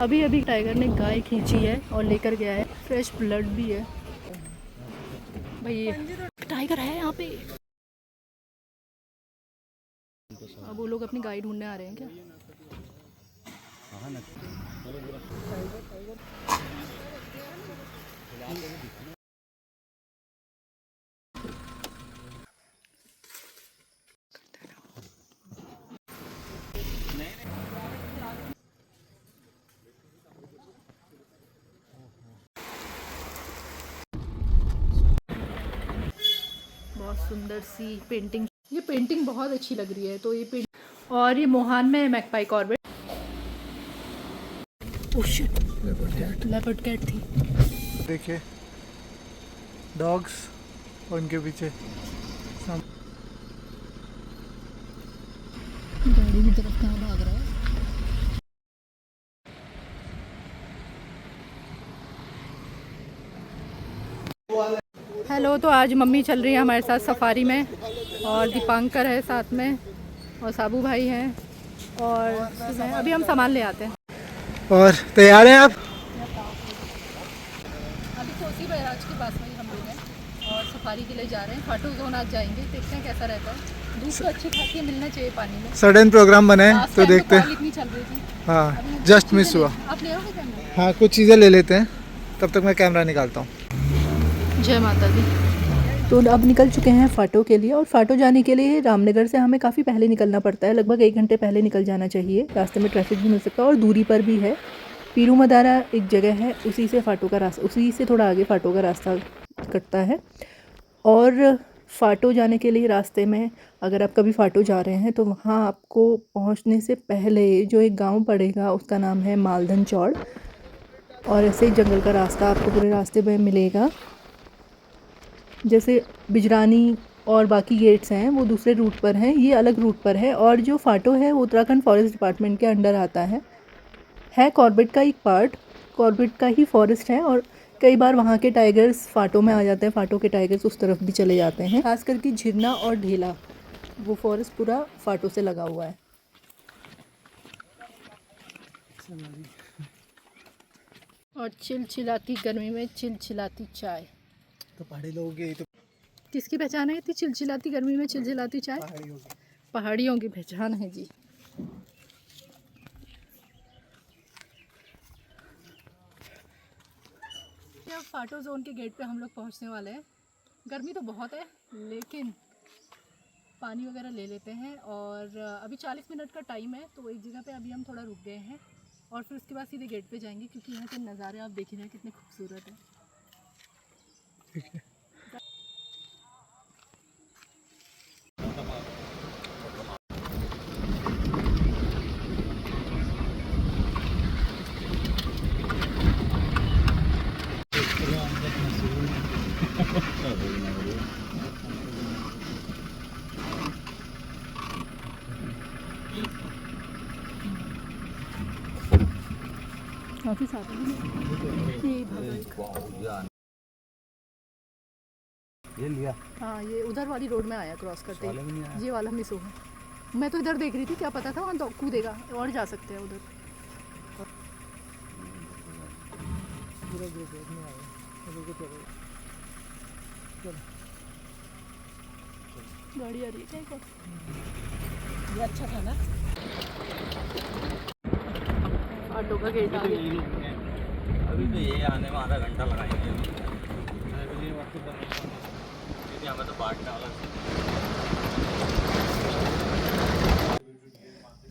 अभी अभी टाइगर ने गाय खींची है और लेकर गया है, फ्रेश ब्लड भी है भाई। टाइगर है यहाँ पे। अब वो लोग अपनी गाय ढूंढने आ रहे हैं क्या? बहुत सुंदर सी पेंटिंग, ये पेंटिंग बहुत अच्छी लग रही है। तो ये पेंटिंग, और ये मोहान में है मैकपाई Corbett. Oh shit, leopard cat थी। देखिए डॉग्स और उनके पीछे गाड़ी की तरफ कहाँ भाग रहा है? हेलो, तो आज मम्मी चल रही है हमारे साथ सफारी में, और दीपांकर है साथ में, और साबू भाई हैं, और अभी हम सामान ले आते हैं। और तैयार हैं आप? अभी कोसी बैराज के पास में ही हम लोग हैं और सफारी के लिए जा रहे हैं। खाटू जोन आज जाएंगे, देखते हैं कैसा रहता है। धूप तो अच्छी खासी मिलना चाहिए पानी में। सडन प्रोग्राम बना है तो देखते हैं। इतनी चल रही थी। हाँ, जस्ट मिस हुआ। आप ले आओगे कैमरा? हाँ, कुछ चीज़ें ले लेते हैं, तब तक मैं कैमरा निकालता हूँ। जय माता दी। तो अब निकल चुके हैं फाटो के लिए, और फाटो जाने के लिए रामनगर से हमें काफ़ी पहले निकलना पड़ता है, लगभग 1 घंटे पहले निकल जाना चाहिए। रास्ते में ट्रैफिक भी मिल सकता है और दूरी पर भी है। पीरू मदारा एक जगह है, उसी से फाटो का रास्ता, उसी से थोड़ा आगे फाटो का रास्ता कटता है। और फाटो जाने के लिए रास्ते में, अगर आप कभी फाटो जा रहे हैं तो वहाँ आपको पहुँचने से पहले जो एक गाँव पड़ेगा उसका नाम है मालधन चौड़, और ऐसे ही जंगल का रास्ता आपको पूरे रास्ते में मिलेगा। जैसे बिजरानी और बाकी गेट्स हैं वो दूसरे रूट पर हैं, ये अलग रूट पर है। और जो फाटो है वो उत्तराखंड फॉरेस्ट डिपार्टमेंट के अंडर आता है कॉर्बेट का एक पार्ट, कॉर्बेट का ही फॉरेस्ट है। और कई बार वहाँ के टाइगर्स फाटो में आ जाते हैं, फाटो के टाइगर्स उस तरफ भी चले जाते हैं। खास करके झिरना और ढेला, वो फॉरेस्ट पूरा फाटो से लगा हुआ है। और चिलचिलाती गर्मी में चिलचिलाती चाय, तो पहाड़ी लोगों की तो किसकी पहचान है इतनी चिलचिलाती गर्मी में चिलचिलाती चाय? पहाड़ियों की पहचान है जी। अब फाटो जोन के गेट पे हम लोग पहुंचने वाले हैं। गर्मी तो बहुत है, लेकिन पानी वगैरह ले लेते हैं। और अभी 40 मिनट का टाइम है, तो एक जगह पे अभी हम थोड़ा रुक गए हैं, और फिर उसके बाद सीधे गेट पे जाएंगे, क्योंकि यहाँ के नज़ारे आप देख रहे हैं कितने खूबसूरत हैं। ठीक है। काफ़ी सारे ये लिया। हाँ, ये उधर वाली रोड में आया क्रॉस करते ही, ये वाला मिस होगा। मैं तो इधर देख रही थी, क्या पता था वहाँ तो कूदेगा और जा सकते हैं उधर। गाड़ी आ रही है क्या एक और? ये अच्छा था ना। ऑटो का गेट आ गया। अभी तो ये आने में आधा घंटा लगाएंगे। हमें तो बांटने वाला।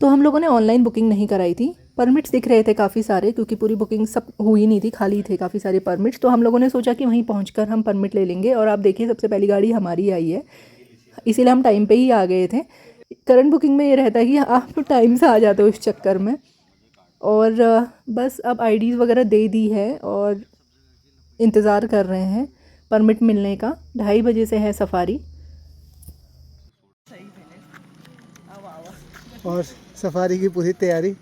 तो हम लोगों ने ऑनलाइन बुकिंग नहीं कराई थी। परमिट्स दिख रहे थे काफ़ी सारे, क्योंकि पूरी बुकिंग सब हुई नहीं थी, खाली थे काफ़ी सारे परमिट्स। तो हम लोगों ने सोचा कि वहीं पहुंचकर हम परमिट ले लेंगे। और आप देखिए, सबसे पहली गाड़ी हमारी आई है, इसीलिए हम टाइम पे ही आ गए थे। करंट बुकिंग में ये रहता है कि आप टाइम से आ जाते हो इस चक्कर में। और बस अब आईडीज़ वगैरह दे दी है और इंतज़ार कर रहे हैं परमिट मिलने का। 2:30 बजे से है सफारी। और सफारी की पूरी तैयारी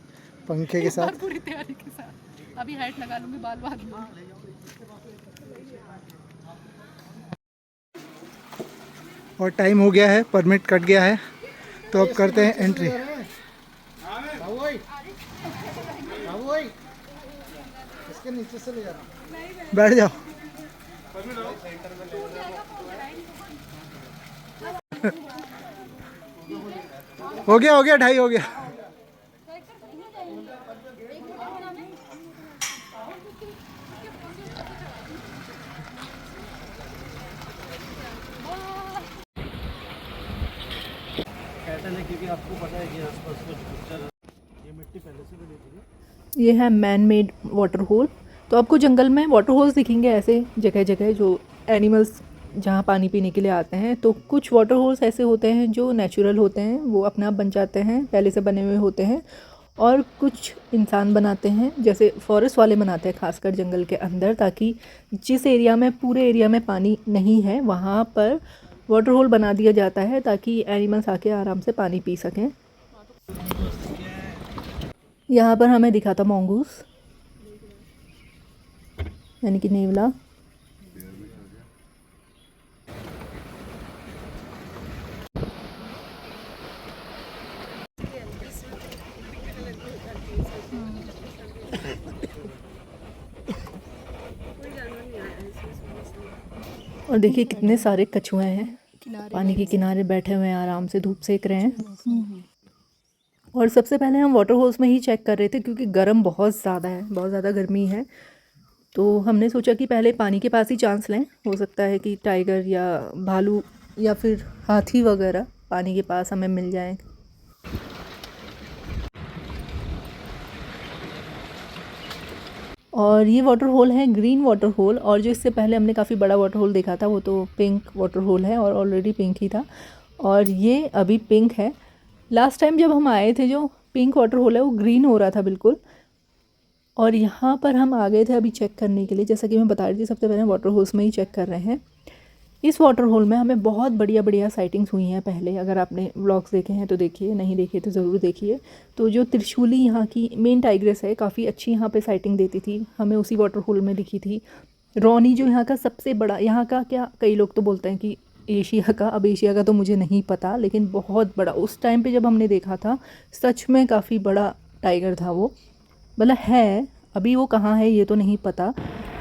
पंखे के साथ। पूरी तैयारी के साथ अभी हैट लगा लूँगी, बाल बांध लूँगी। और टाइम हो गया है, परमिट कट गया है, तो अब करते हैं एंट्री। इसके नीचे से ले जा रहा। बैठ जाओ। हो गया 2:30 हो गया। पैटर्न है क्योंकि आपको पता है कि आसपास कुछ पिक्चर ये मिट्टी पहले से बनी थी। ये है मैन मेड वाटर होल। तो आपको जंगल में वाटर होल्स दिखेंगे ऐसे जगह जगह, जो एनिमल्स जहाँ पानी पीने के लिए आते हैं। तो कुछ वाटर होल्स ऐसे होते हैं जो नेचुरल होते हैं, वो अपने आप बन जाते हैं, पहले से बने हुए होते हैं। और कुछ इंसान बनाते हैं, जैसे फॉरेस्ट वाले बनाते हैं खासकर जंगल के अंदर, ताकि जिस एरिया में पूरे एरिया में पानी नहीं है वहाँ पर वाटर होल बना दिया जाता है ताकि एनिमल्स आके आराम से पानी पी सकें। यहाँ पर हमें दिखा था मोंगूस यानी कि नेवला। और देखिए कितने सारे कछुए हैं, पानी के किनारे बैठे हुए हैं, आराम से धूप सेक रहे हैं। और सबसे पहले हम वाटर होल्स में ही चेक कर रहे थे क्योंकि गर्म बहुत ज़्यादा है, बहुत ज़्यादा गर्मी है। तो हमने सोचा कि पहले पानी के पास ही चांस लें, हो सकता है कि टाइगर या भालू या फिर हाथी वगैरह पानी के पास हमें मिल जाएं। और ये वाटर होल है ग्रीन वाटर होल, और जो इससे पहले हमने काफ़ी बड़ा वाटर होल देखा था वो तो पिंक वाटर होल है और ऑलरेडी पिंक ही था, और ये अभी पिंक है। लास्ट टाइम जब हम आए थे जो पिंक वाटर होल है वो ग्रीन हो रहा था बिल्कुल। और यहाँ पर हम आ गए थे अभी चेक करने के लिए, जैसा कि मैं बता रही थी सबसे पहले वाटर होल्स में ही चेक कर रहे हैं। इस वाटर होल में हमें बहुत बढ़िया बढ़िया साइटिंग्स हुई हैं पहले। अगर आपने व्लॉग्स देखे हैं तो देखिए, नहीं देखे तो ज़रूर देखिए। तो जो त्रिशूली यहाँ की मेन टाइग्रेस है, काफ़ी अच्छी यहाँ पे साइटिंग देती थी, हमें उसी वाटर होल में दिखी थी। रोनी जो यहाँ का सबसे बड़ा, यहाँ का क्या, कई लोग तो बोलते हैं कि एशिया का, अब एशिया का तो मुझे नहीं पता, लेकिन बहुत बड़ा उस टाइम पे जब हमने देखा था, सच में काफ़ी बड़ा टाइगर था वो। मतलब है, अभी वो कहाँ है ये तो नहीं पता,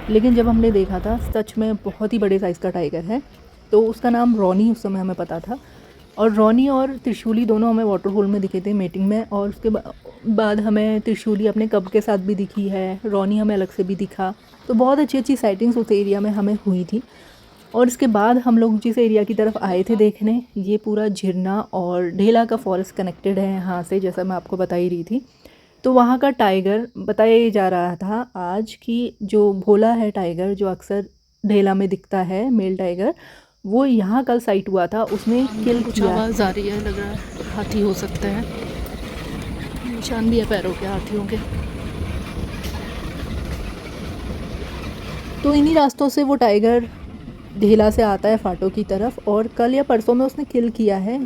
लेकिन जब हमने देखा था सच में बहुत ही बड़े साइज़ का टाइगर है। तो उसका नाम रोनी उस समय हमें पता था। और रोनी और त्रिशूली दोनों हमें वाटर होल में दिखे थे मीटिंग में, और उसके बाद हमें त्रिशूली अपने कब के साथ भी दिखी है, रोनी हमें अलग से भी दिखा। तो बहुत अच्छी अच्छी साइटिंग्स उस एरिया में हमें हुई थी। और इसके बाद हम लोग जिस एरिया की तरफ आए थे देखने, ये पूरा झिरना और ढेला का फॉरेस्ट कनेक्टेड है यहाँ से, जैसा मैं आपको बता ही रही थी। तो वहाँ का टाइगर बताया जा रहा था आज कि जो भोला है टाइगर, जो अक्सर ढेला में दिखता है मेल टाइगर, वो यहाँ कल साइट हुआ था, उसने किल किया। आवाज़ आ रही है, लग रहा है हाथी हो सकते हैं, निशान भी है पैरों के हाथियों के। तो इन्हीं रास्तों से वो टाइगर ढेला से आता है फाटो की तरफ, और कल या परसों में उसने किल किया है,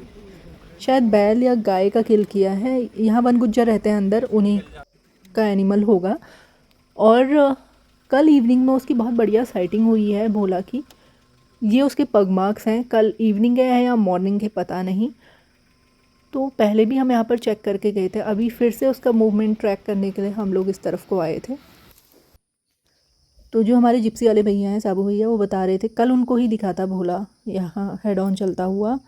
शायद बैल या गाय का किल किया है। यहाँ वन गुज्जर रहते हैं अंदर, उन्हीं का एनिमल होगा। और कल इवनिंग में उसकी बहुत बढ़िया साइटिंग हुई है भोला की। ये उसके पग मार्क्स हैं, कल इवनिंग के हैं या मॉर्निंग के पता नहीं। तो पहले भी हम यहाँ पर चेक करके गए थे, अभी फिर से उसका मूवमेंट ट्रैक करने के लिए हम लोग इस तरफ को आए थे। तो जो हमारे जिप्सी वाले भैया हैं, साबू भैया, वो बता रहे थे कल उनको ही दिखा था भोला यहाँ हेड ऑन चलता हुआ,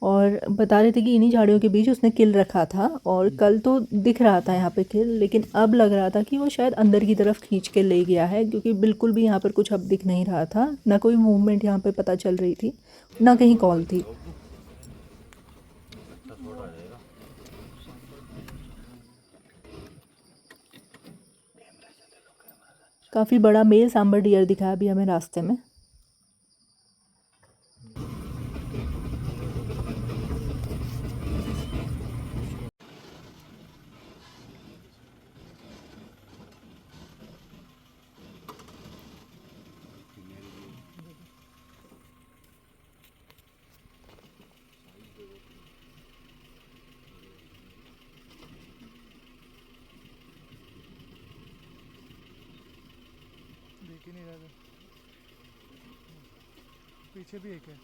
और बता रहे थे कि इन्हीं झाड़ियों के बीच उसने किल रखा था। और कल तो दिख रहा था यहाँ पे किल, लेकिन अब लग रहा था कि वो शायद अंदर की तरफ खींच के ले गया है, क्योंकि बिल्कुल भी यहाँ पर कुछ अब दिख नहीं रहा था, ना कोई मूवमेंट यहाँ पे पता चल रही थी, ना कहीं कॉल थी। काफ़ी बड़ा मेल सांबर डियर दिखा अभी हमें रास्ते में। देख ही नहीं रहा था, पीछे भी एक है।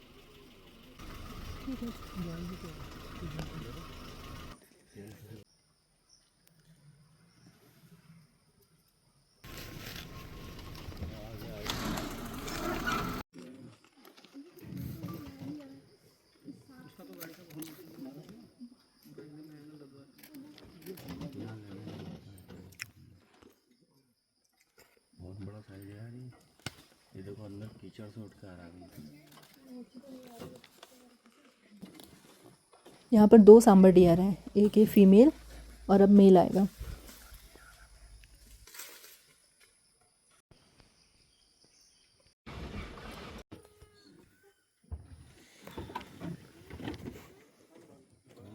बड़ा साइज है यार ये देखो अंदर कीचड़ से उठ के आ रहा है। यहाँ पर 2 सांबर डियर हैं, एक है फीमेल और अब मेल आएगा।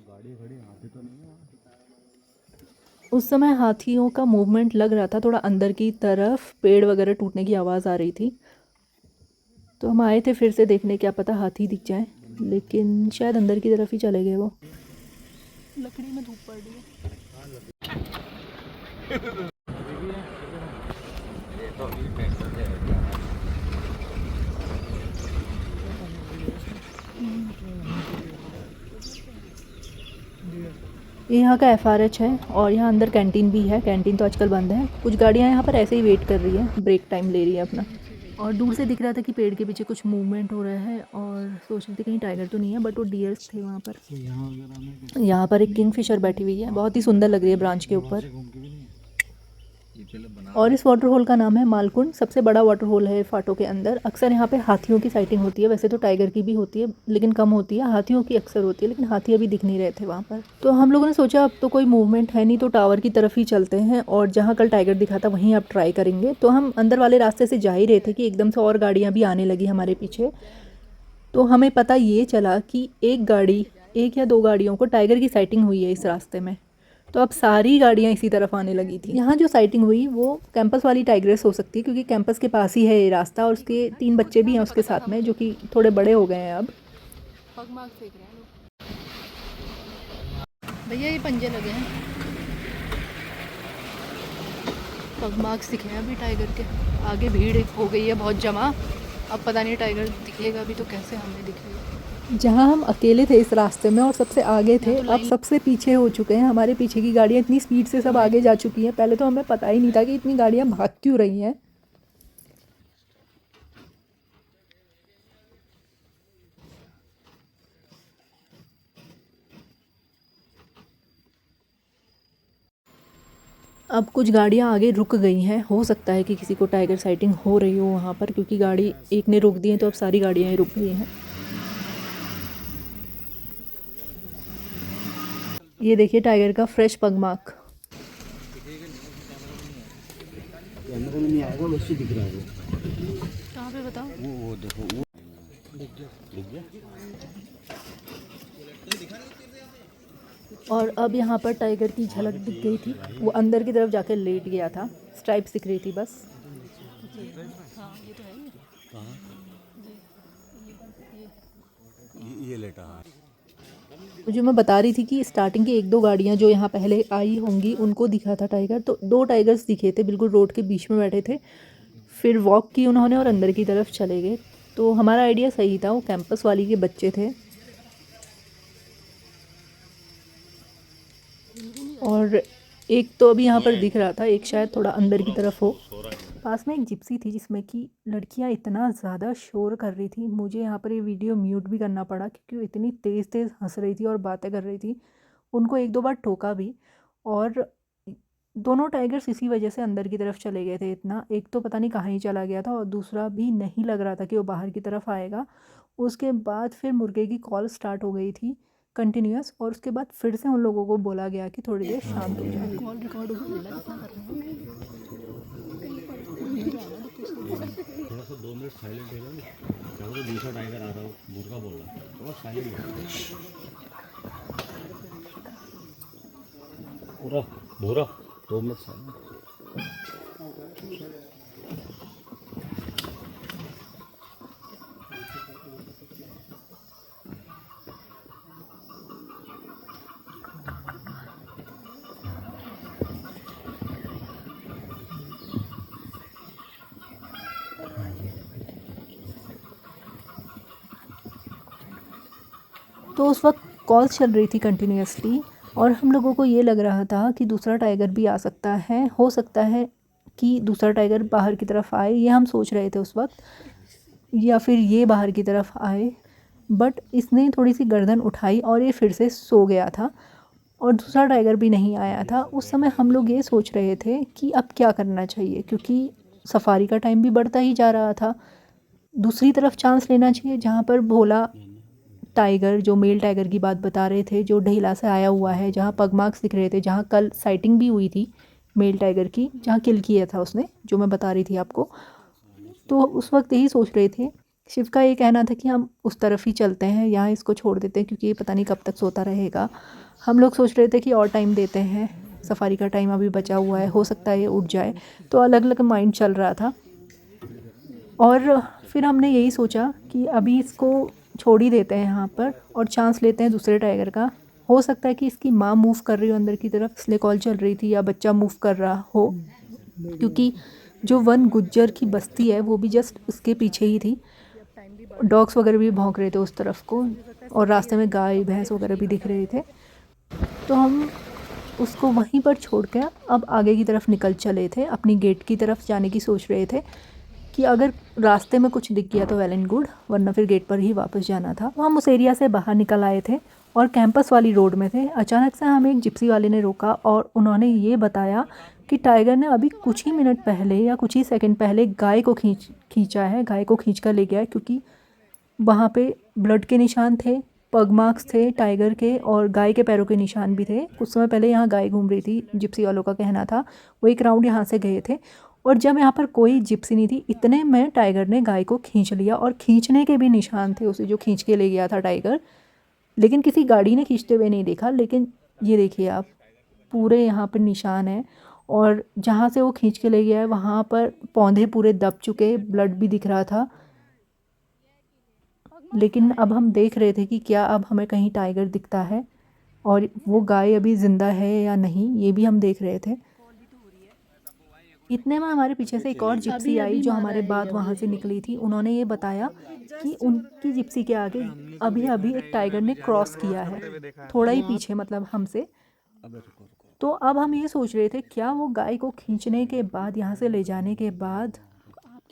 गाड़ी खड़ी हाथी तो नहीं है। उस समय हाथियों का मूवमेंट लग रहा था थोड़ा अंदर की तरफ, पेड़ वगैरह टूटने की आवाज़ आ रही थी। तो हम आए थे फिर से देखने, क्या पता हाथी दिख जाए, लेकिन शायद अंदर की तरफ ही चले गए वो। लकड़ी में धूप पड़ रही है। ये यहाँ का FRH है और यहाँ अंदर कैंटीन भी है। कैंटीन तो आजकल बंद है। कुछ गाड़ियाँ यहाँ पर ऐसे ही वेट कर रही है, ब्रेक टाइम ले रही है अपना। और दूर से दिख रहा था कि पेड़ के पीछे कुछ मूवमेंट हो रहा है और सोच रही थी कहीं टाइगर तो नहीं है, बट वो डियर्स थे वहाँ पर। यहाँ पर एक किंगफिशर बैठी हुई है, बहुत ही सुंदर लग रही है ब्रांच के ऊपर। और इस वाटरहोल का नाम है मालकुंड, सबसे बड़ा वाटरहोल है फाटो के अंदर। अक्सर यहाँ पे हाथियों की साइटिंग होती है, वैसे तो टाइगर की भी होती है लेकिन कम होती है, हाथियों की अक्सर होती है, लेकिन हाथी अभी दिख नहीं रहे थे वहाँ पर। तो हम लोगों ने सोचा अब तो कोई मूवमेंट है नहीं तो टावर की तरफ ही चलते हैं और जहाँ कल टाइगर दिखा था वहीं अब ट्राई करेंगे। तो हम अंदर वाले रास्ते से जा ही रहे थे कि एकदम से और गाड़ियाँ भी आने लगी हमारे पीछे। तो हमें पता ये चला कि एक या 2 गाड़ियों को टाइगर की साइटिंग हुई है इस रास्ते में। तो अब सारी गाड़ियाँ इसी तरफ आने लगी थी। यहाँ जो साइटिंग हुई वो कैंपस वाली टाइग्रेस हो सकती है, क्योंकि कैंपस के पास ही है ये रास्ता और उसके 3 बच्चे भी हैं उसके साथ में, जो कि थोड़े बड़े हो गए हैं अब। भैया ये पंजे लगे हैं, पग मार्क्स दिखे हैं अभी टाइगर के। आगे भीड़ हो गई है बहुत जमा, अब पता नहीं टाइगर दिखेगा भी तो कैसे हमें दिखेगा। जहाँ हम अकेले थे इस रास्ते में और सबसे आगे थे, अब सबसे पीछे हो चुके हैं। हमारे पीछे की गाड़ियाँ इतनी स्पीड से सब आगे जा चुकी हैं, पहले तो हमें पता ही नहीं था कि इतनी गाड़ियाँ भाग क्यों रही हैं। अब कुछ गाड़ियाँ आगे रुक गई हैं, हो सकता है कि किसी को टाइगर साइटिंग हो रही हो वहाँ पर, क्योंकि गाड़ी एक ने रोक दी है तो अब सारी गाड़ियाँ ही रुक गई हैं। ये देखिए टाइगर का फ्रेश पग मार्क। कैमरे में नहीं आएगा, वैसे दिख रहा है। कहाँ पे बताओ? वो देखो वो दिख गया। और अब यहाँ पर टाइगर की झलक दिख गई थी, वो अंदर की तरफ जाकर लेट गया था, स्ट्राइप्स दिख रही थी बस। ये लेटा जो मैं बता रही थी कि स्टार्टिंग की 1-2 गाड़ियाँ जो यहाँ पहले आई होंगी उनको दिखा था टाइगर, तो 2 टाइगर्स दिखे थे, बिल्कुल रोड के बीच में बैठे थे। फिर वॉक की उन्होंने और अंदर की तरफ चले गए। तो हमारा आइडिया सही था, वो कैंपस वाली के बच्चे थे। और एक तो अभी यहाँ पर दिख रहा था, एक शायद थोड़ा अंदर की तरफ हो। पास में एक जिप्सी थी जिसमें कि लड़कियाँ इतना ज़्यादा शोर कर रही थी, मुझे यहाँ पर ये वीडियो म्यूट भी करना पड़ा क्योंकि वो इतनी तेज़ तेज़ हंस रही थी और बातें कर रही थी। उनको 1-2 बार टोका भी, और दोनों टाइगर्स इसी वजह से अंदर की तरफ चले गए थे। इतना एक तो पता नहीं कहाँ ही चला गया था और दूसरा भी नहीं लग रहा था कि वो बाहर की तरफ आएगा। उसके बाद फिर मुर्गे की कॉल स्टार्ट हो गई थी कंटिन्यूस, और उसके बाद फिर से उन लोगों को बोला गया कि थोड़ी देर शांत हो जाए। कॉल रिकॉर्ड हो गई। थोड़ा सा 2 मिनट साइलेंट रहेगा ना, क्या तो दूसरा टाइगर आ रहा हो, मुर्गा बोल रहा है, थोड़ा साइलेंट पूरा भूरा 2 मिनट साइलेंट। तो उस वक्त कॉल चल रही थी कंटिन्यूसली और हम लोगों को ये लग रहा था कि दूसरा टाइगर भी आ सकता है, हो सकता है कि दूसरा टाइगर बाहर की तरफ आए, ये हम सोच रहे थे उस वक्त, या फिर ये बाहर की तरफ आए। बट इसने थोड़ी सी गर्दन उठाई और ये फिर से सो गया था और दूसरा टाइगर भी नहीं आया था। उस समय हम लोग ये सोच रहे थे कि अब क्या करना चाहिए, क्योंकि सफारी का टाइम भी बढ़ता ही जा रहा था। दूसरी तरफ चांस लेना चाहिए जहाँ पर भोला टाइगर, जो मेल टाइगर की बात बता रहे थे, जो ढेला से आया हुआ है, जहाँ पग मार्क्स दिख रहे थे, जहाँ कल साइटिंग भी हुई थी मेल टाइगर की, जहाँ किल किया था उसने, जो मैं बता रही थी आपको। तो उस वक्त यही सोच रहे थे। शिव का ये कहना था कि हम उस तरफ ही चलते हैं, यहाँ इसको छोड़ देते हैं क्योंकि ये पता नहीं कब तक सोता रहेगा। हम लोग सोच रहे थे कि और टाइम देते हैं, सफारी का टाइम अभी बचा हुआ है, हो सकता है ये उठ जाए। तो अलग अलग माइंड चल रहा था। और फिर हमने यही सोचा कि अभी इसको छोड़ ही देते हैं यहाँ पर और चांस लेते हैं दूसरे टाइगर का। हो सकता है कि इसकी माँ मूव कर रही हो अंदर की तरफ, इसलिए कॉल चल रही थी, या बच्चा मूव कर रहा हो, क्योंकि जो वन गुज्जर की बस्ती है वो भी जस्ट उसके पीछे ही थी। डॉग्स वगैरह भी भौंक रहे थे उस तरफ को, और रास्ते में गाय भैंस वगैरह भी दिख रहे थे। तो हम उसको वहीं पर छोड़ के अब आगे की तरफ निकल चले थे, अपनी गेट की तरफ जाने की सोच रहे थे कि अगर रास्ते में कुछ दिख गया तो वेल एंड गुड, वरना फिर गेट पर ही वापस जाना था। तो हम उस एरिया से बाहर निकल आए थे और कैंपस वाली रोड में थे। अचानक से हमें एक जिप्सी वाले ने रोका और उन्होंने ये बताया कि टाइगर ने अभी कुछ ही मिनट पहले या कुछ ही सेकंड पहले गाय को खींचा है, गाय को खींच कर ले गया है, क्योंकि वहाँ पे ब्लड के निशान थे, पग मार्क्स थे टाइगर के, और गाय के पैरों के निशान भी थे। कुछ समय पहले यहाँ गाय घूम रही थी, जिप्सी वालों का कहना था। वो एक राउंड यहाँ से गए थे और जब यहाँ पर कोई जिप्सी नहीं थी, इतने में टाइगर ने गाय को खींच लिया, और खींचने के भी निशान थे उसे, जो खींच के ले गया था टाइगर। लेकिन किसी गाड़ी ने खींचते हुए नहीं देखा। लेकिन ये देखिए आप, पूरे यहाँ पर निशान है, और जहाँ से वो खींच के ले गया है वहाँ पर पौधे पूरे दब चुके, ब्लड भी दिख रहा था। लेकिन अब हम देख रहे थे कि क्या अब हमें कहीं टाइगर दिखता है और वो गाय अभी ज़िंदा है या नहीं, ये भी हम देख रहे थे। इतने में हमारे पीछे से एक और जिप्सी आई जो हमारे बाद वहाँ से निकली थी। उन्होंने ये बताया कि उनकी जिप्सी के आगे अभी अभी एक टाइगर ने क्रॉस किया है, थोड़ा ही पीछे, मतलब हमसे। तो अब हम ये सोच रहे थे क्या वो गाय को खींचने के बाद, यहाँ से ले जाने के बाद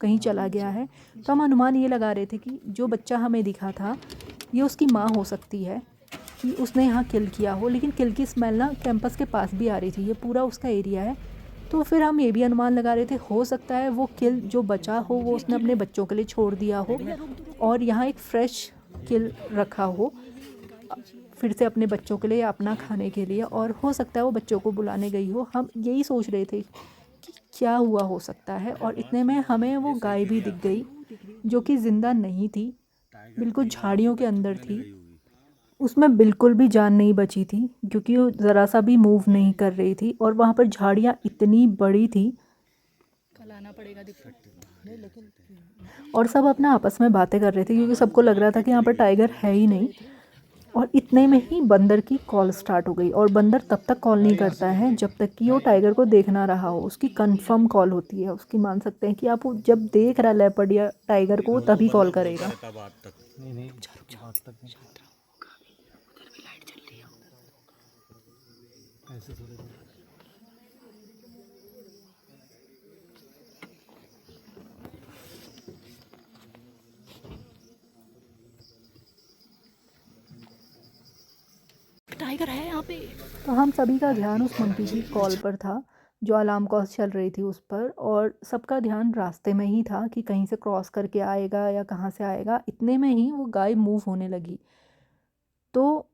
कहीं चला गया है। तो हम अनुमान ये लगा रहे थे कि जो बच्चा हमें दिखा था ये उसकी माँ हो सकती है, कि उसने यहाँ किल किया हो। लेकिन किल की स्मेल ना कैंपस के पास भी आ रही थी, ये पूरा उसका एरिया है। तो फिर हम ये भी अनुमान लगा रहे थे, हो सकता है वो किल जो बचा हो वो उसने अपने बच्चों के लिए छोड़ दिया हो और यहाँ एक फ्रेश किल रखा हो फिर से अपने बच्चों के लिए या अपना खाने के लिए, और हो सकता है वो बच्चों को बुलाने गई हो। हम यही सोच रहे थे कि क्या हुआ हो सकता है। और इतने में हमें वो गाय भी दिख गई, जो कि ज़िंदा नहीं थी, बिल्कुल झाड़ियों के अंदर थी। उसमें बिल्कुल भी जान नहीं बची थी, क्योंकि वो ज़रा सा भी मूव नहीं कर रही थी, और वहाँ पर झाड़ियाँ इतनी बड़ी थी। कल आना पड़ेगा लेकिन और सब अपना आपस में बातें कर रहे थे, क्योंकि सबको लग रहा था कि यहाँ पर टाइगर है ही नहीं। और इतने में ही बंदर की कॉल स्टार्ट हो गई, और बंदर तब तक कॉल नहीं करता है जब तक कि वो टाइगर को देख ना रहा हो। उसकी कंफर्म कॉल होती है उसकी, मान सकते हैं कि आप वो जब देख रहा लेपर्ड या टाइगर को तभी कॉल करेगा। नहीं नहीं बात तक नहीं। ऐसे थोड़े टाइगर है यहाँ पे। तो हम सभी का ध्यान उस मंकी की कॉल पर था, जो अलार्म कॉल चल रही थी उस पर, और सबका ध्यान रास्ते में ही था कि कहीं से क्रॉस करके आएगा या कहाँ से आएगा। इतने में ही वो गाय मूव होने लगी। तो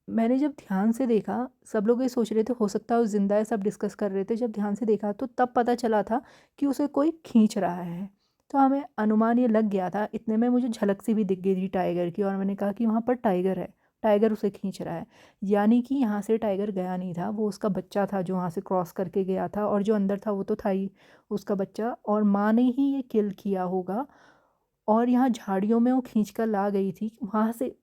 मैंने जब ध्यान से देखा, सब लोग ये सोच रहे थे हो सकता है वो ज़िंदा है, सब डिस्कस कर रहे थे। जब ध्यान से देखा तो तब पता चला था कि उसे कोई खींच रहा है। तो हमें अनुमान ये लग गया था। इतने में मुझे झलक सी भी दिख गई थी टाइगर की, और मैंने कहा कि वहाँ पर टाइगर है, टाइगर उसे खींच रहा है। यानी कि यहाँ से टाइगर गया नहीं था, वो उसका बच्चा था जो वहाँ से क्रॉस करके गया था, और जो अंदर था वो तो था ही उसका बच्चा, और माँ ने ही ये किल किया होगा। और यहाँ झाड़ियों में वो खींच कर ला गई थी, वहाँ से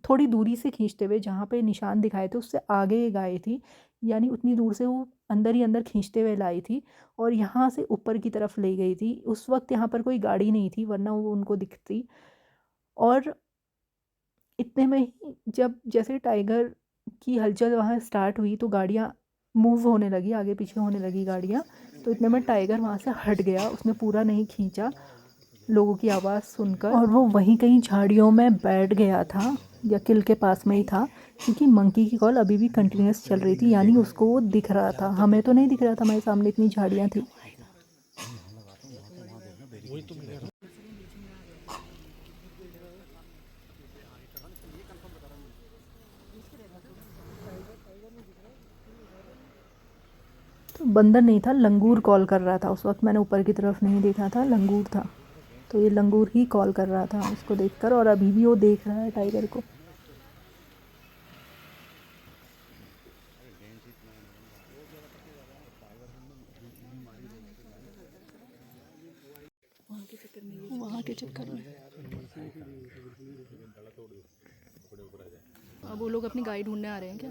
थोड़ी दूरी से खींचते हुए, जहाँ पे निशान दिखाए थे उससे आगे ये गाय थी, यानी उतनी दूर से वो अंदर ही अंदर खींचते हुए लाई थी, और यहाँ से ऊपर की तरफ ले गई थी। उस वक्त यहाँ पर कोई गाड़ी नहीं थी, वरना वो उनको दिखती। और इतने में ही जब जैसे टाइगर की हलचल वहाँ स्टार्ट हुई तो गाड़ियाँ मूव होने लगी, आगे पीछे होने लगी गाड़ियाँ। तो इतने में टाइगर वहाँ से हट गया, उसने पूरा नहीं खींचा लोगों की आवाज़ सुनकर, और वो वहीं कहीं झाड़ियों में बैठ गया था या किल के पास में ही था, क्योंकि मंकी की कॉल अभी भी कंटिन्यूस चल रही थी। यानी उसको वो दिख रहा था, हमें तो नहीं दिख रहा था, हमारे सामने इतनी झाड़ियाँ थी। वही तो मैं कह रहा हूँ। तो बंदर नहीं था, लंगूर कॉल कर रहा था उस वक्त। मैंने ऊपर की तरफ नहीं देखा था, लंगूर था। तो ये लंगूर ही कॉल कर रहा था उसको देखकर, और अभी भी वो देख रहा है टाइगर को। वहाँ के चक्कर में अब वो लोग अपनी गाइड ढूंढने आ रहे हैं क्या?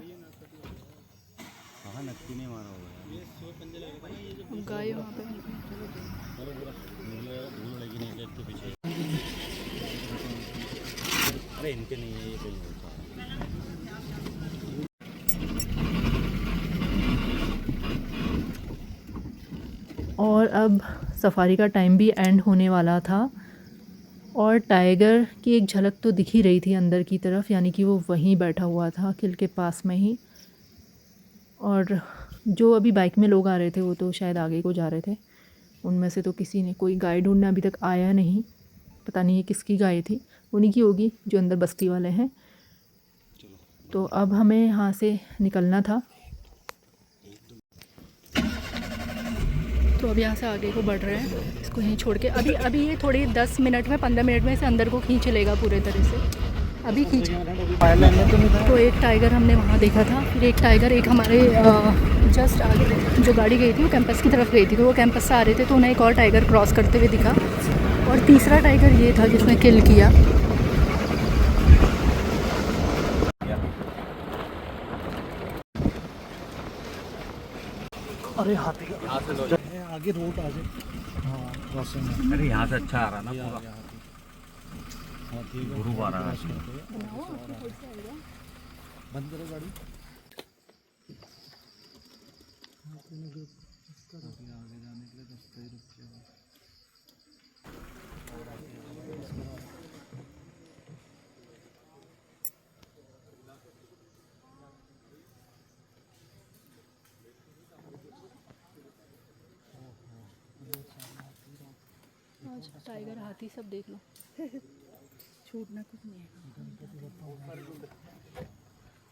हाँ नक्की नहीं मारा होगा। गाय वहाँ पे पीछे। अरे इनके नहीं है, ये कहीं होता है। और अब सफारी का टाइम भी एंड होने वाला था, और टाइगर की एक झलक तो दिख ही रही थी अंदर की तरफ, यानी कि वो वहीं बैठा हुआ था किल के पास में ही। और जो अभी बाइक में लोग आ रहे थे वो तो शायद आगे को जा रहे थे। उनमें से तो किसी ने, कोई गाय ढूंढने अभी तक आया नहीं। पता नहीं ये किसकी गाय थी, उन्हीं की होगी जो अंदर बस्ती वाले हैं। तो अब हमें यहाँ से निकलना था। तो अब यहाँ से आगे को बढ़ रहे हैं, इसको यहीं छोड़ के। अभी ये थोड़ी 10 मिनट में 15 मिनट में इसे अंदर को खींच लेगा पूरे तरह से। अभी खींच। तो एक टाइगर हमने वहाँ देखा था, फिर एक टाइगर एक हमारे जस्ट आगे जो गाड़ी गई थी वो कैंपस की तरफ गई थी, तो वो कैंपस से आ रहे थे तो उन्हें एक और टाइगर क्रॉस करते हुए दिखा। और तीसरा टाइगर ये था जिसने किल किया। अरे हाथी आगे रोड आ जाए। हाँ क्रॉसिंग। अरे यहाँ से अच्छा आ रहा ना पूरा। गुरु आ रहा है। बंद करो गाड़ी। आगे जाने के लिए रास्ता ही रुक गया। टाइगर हाथी सब देख लो। छूटना कुछ नहीं है।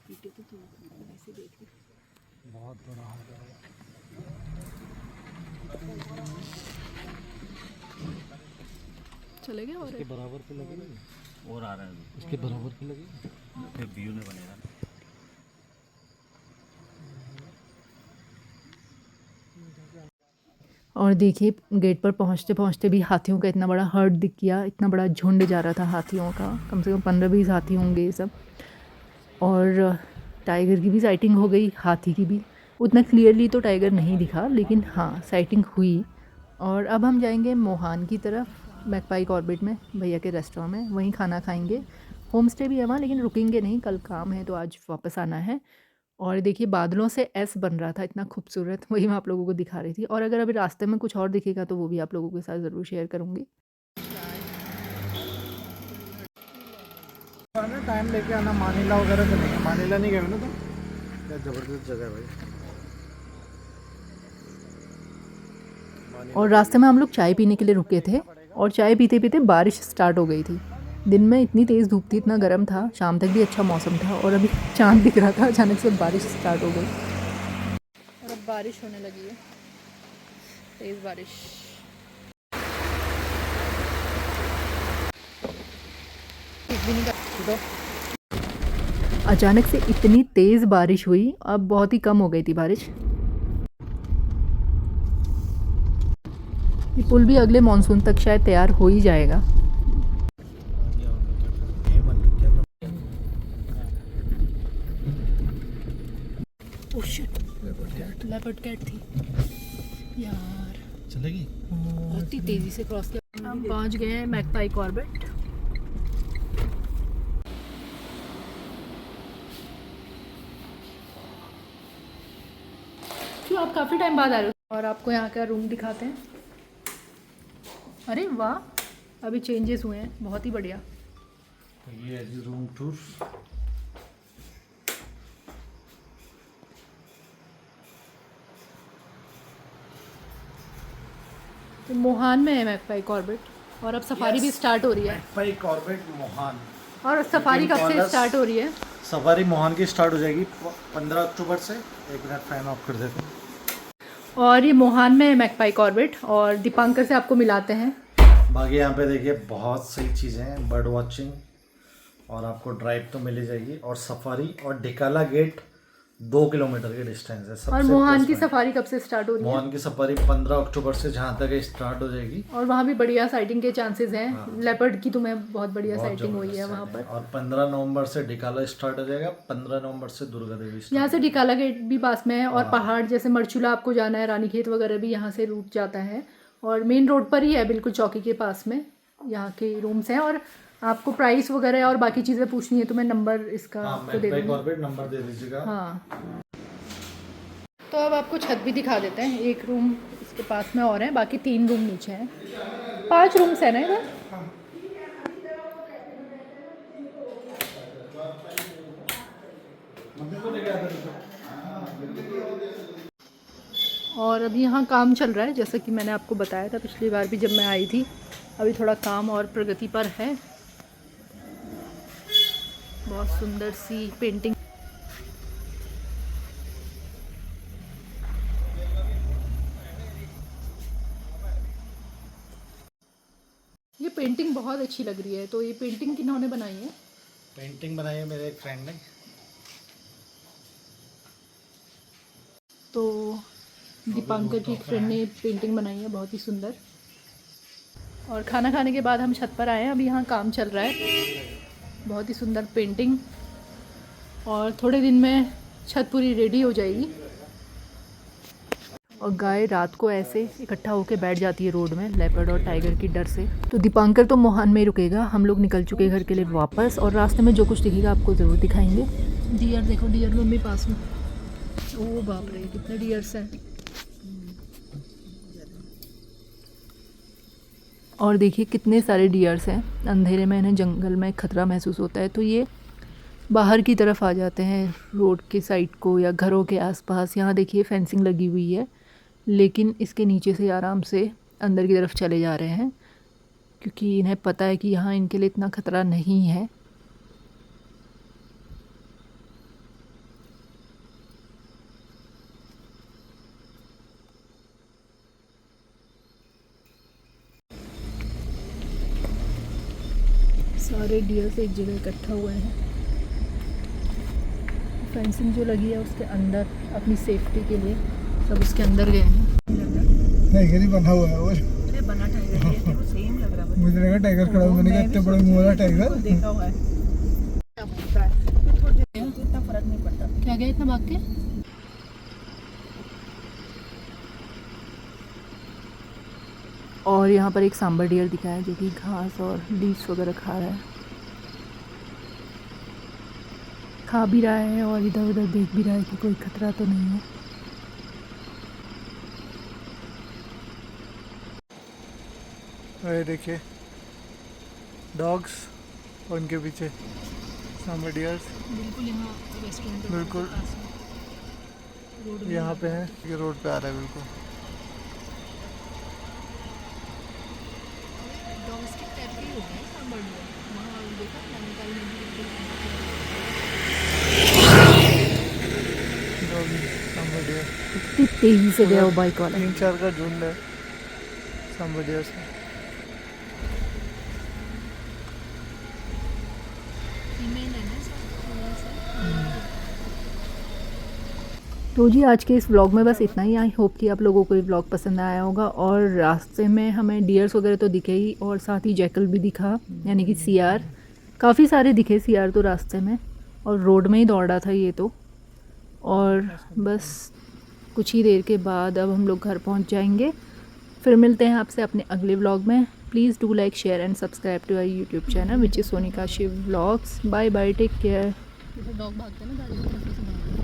पीटे तो तू ऐसे देख लो। बहुत बड़ा हो गया। चले गए और इसके बराबर पे लगेगा और आ रहा है इसके बराबर पे लगेगा, फिर व्यू में बनेगा। और देखिए गेट पर पहुंचते पहुंचते भी हाथियों का इतना बड़ा हर्ड दिख गया। इतना बड़ा झुंड जा रहा था हाथियों का, कम से कम 15-20 हाथी होंगे ये सब। और टाइगर की भी साइटिंग हो गई, हाथी की भी। उतना क्लियरली तो टाइगर नहीं दिखा, लेकिन हाँ साइटिंग हुई। और अब हम जाएंगे मोहान की तरफ, मैकपाई कॉर्बेट में भैया के रेस्टोरेंट में, वहीं खाना खाएंगे। होम स्टे भी है वहाँ, लेकिन रुकेंगे नहीं, कल काम है तो आज वापस आना है। और देखिए बादलों से एस बन रहा था, इतना खूबसूरत, वही मैं आप लोगों को दिखा रही थी। और अगर अभी रास्ते में कुछ और दिखेगा तो वो भी आप लोगों के साथ ज़रूर शेयर करूँगी। टाइम लेके आना। मानीला वगैरह तो नहीं, मानीला नहीं गए हो ना तुम? क्या ज़बरदस्त जगह है भाई। और रास्ते में हम लोग चाय पीने के लिए रुके थे, और चाय पीते पीते बारिश स्टार्ट हो गई थी। दिन में इतनी तेज़ धूप थी, इतना गर्म था, शाम तक भी अच्छा मौसम था, और अभी चांद दिख रहा था, अचानक से बारिश स्टार्ट हो गई। और अब बारिश होने लगी है, तेज़ बारिश। अचानक से इतनी तेज़ बारिश हुई, अब बहुत ही कम हो गई थी बारिश। ये पुल भी अगले मॉनसून तक शायद तैयार हो ही जाएगा। ओह शिट, लेपर्ड कैट थी यार। चलेगी बहुत ही तेज़ी से क्रॉस किया। हम पहुंच गए हैं मैकपाई कॉर्बेट। क्यों आप काफ़ी टाइम बाद आ रहे हो? और आपको यहाँ का रूम दिखाते हैं। अरे वाह, अभी चेंजेस हुए हैं, बहुत ही बढ़िया। ये है रूम टूर। तो मोहान में है मैकपाई कॉर्बेट और अब सफारी भी स्टार्ट हो रही है। भाई कॉर्बेट मोहान। और सफारी कब से स्टार्ट हो रही है? सफारी मोहान की स्टार्ट हो जाएगी 15 अक्टूबर से। एक मिनट फैन ऑफ कर देते हैं। और ये मोहान में है मैकपाई कॉर्बेट और दीपांकर से आपको मिलाते हैं। बाकी यहाँ पे देखिए बहुत सही चीज़ें हैं, बर्ड वॉचिंग और आपको ड्राइव तो मिल ही जाएगी। और सफारी और डिकाला गेट 2 किलोमीटर के डिस्टेंस है। और मोहान की सफारी कब से स्टार्ट हो रही है? मोहान की सफारी 15 अक्टूबर से जहाँ तक स्टार्ट हो जाएगी। और वहाँ भी बढ़िया साइटिंग के चांसेस हैं। लेपर्ड की तुम्हें बहुत बढ़िया साइटिंग हुई है वहाँ पर। और 15 नवंबर से डिकाला स्टार्ट हो जाएगा, 15 नवंबर से दुर्गा देवी स्टार्ट। यहाँ से डिकाला गेट भी पास में है और पहाड़ जैसे मरचूला आपको जाना है, रानीखेत वगैरह भी यहाँ से रूट जाता है और मेन रोड पर ही है, बिल्कुल चौकी के पास में यहाँ के रूम्स हैं। और आपको प्राइस वगैरह और बाकी चीज़ें पूछनी है तो मैं नंबर इसका आपको दे दूँगी। नंबर दे दीजिएगा। हाँ, तो अब आपको छत भी दिखा देते हैं। एक रूम इसके पास में और है, बाकी 3 रूम नीचे हैं। 5 रूम्स है ना इधर? और अभी यहाँ काम चल रहा है, जैसा कि मैंने आपको बताया था पिछली बार भी जब मैं आई थी। अभी थोड़ा काम और प्रगति पर है। बहुत सुंदर सी पेंटिंग। ये पेंटिंग बहुत अच्छी लग रही है। तो ये पेंटिंग किन्होंने बनाई है? पेंटिंग बनाई है मेरे एक फ्रेंड ने। तो दीपांकर की एक फ्रेंड ने पेंटिंग बनाई है, बहुत ही सुंदर। और खाना खाने के बाद हम छत पर आए हैं। अभी यहाँ काम चल रहा है। बहुत ही सुंदर पेंटिंग और थोड़े दिन में छत पूरी रेडी हो जाएगी। और गाय रात को ऐसे इकट्ठा होकर बैठ जाती है रोड में, लेपर्ड और टाइगर की डर से। तो दीपांकर तो मोहान में ही रुकेगा। हम लोग निकल चुके घर के लिए वापस और रास्ते में जो कुछ दिखेगा आपको ज़रूर दिखाएंगे। डियर देखो, डियर मम्मी पास में। ओ बाप रे, कितने डियर्स हैं। और देखिए कितने सारे डियर्स हैं। अंधेरे में इन्हें जंगल में खतरा महसूस होता है तो ये बाहर की तरफ आ जाते हैं, रोड के साइड को या घरों के आसपास। यहाँ देखिए फेंसिंग लगी हुई है, लेकिन इसके नीचे से आराम से अंदर की तरफ चले जा रहे हैं क्योंकि इन्हें पता है कि यहाँ इनके लिए इतना खतरा नहीं है। सारे डियर्स एक जगह इकट्ठा हुए हैं। फेंसिंग जो लगी है उसके अंदर अपनी सेफ्टी के लिए सब उसके अंदर गए हैं। टाइगर ही बना हुआ है और बना टाइगर है, तो सेम लग रहा है। मुझे लगा टाइगर खड़ा हुआ, मैंने कहा इतने बड़े मुंह वाला टाइगर देखा हुआ है। इतना फर्क नहीं पड़ता। क्या गया इतना भाग के? और यहाँ पर एक सांबर डियर दिखा है जो कि घास और लीव्स वगैरह खा रहा है, खा भी रहा है और इधर उधर देख भी रहा है कि कोई खतरा तो नहीं है। ये देखिए डॉग्स और उनके पीछे सांबर डियर्स। बिल्कुल यहाँ रेस्टोरेंट बिल्कुल यहाँ पे है, ये रोड पे आ रहा है बिल्कुल। डोमेस्टिक टाइप के ही होते हैं सांबर डियर। वहाँ देखा नैनीताल में भी सांबर डियर कितनी तेजी से गया वो बाइक वाला। 3-4 का झुंड है सांबर डियर्स का। तो जी आज के इस व्लॉग में बस इतना ही। आई होप कि आप लोगों को ये व्लॉग पसंद आया होगा। और रास्ते में हमें डियर्स वगैरह तो दिखे ही और साथ ही जैकल भी दिखा, यानी कि सीआर। काफ़ी सारे दिखे सीआर तो रास्ते में, और रोड में ही दौड़ रहा था ये तो। और बस कुछ ही देर के बाद अब हम लोग घर पहुंच जाएंगे। फिर मिलते हैं आपसे अपने अगले व्लॉग में। Please do like, share and subscribe to our YouTube channel which is Sonika Shiv vlogs. Bye bye, take care. Dog भागते हैं ना गाड़ी में।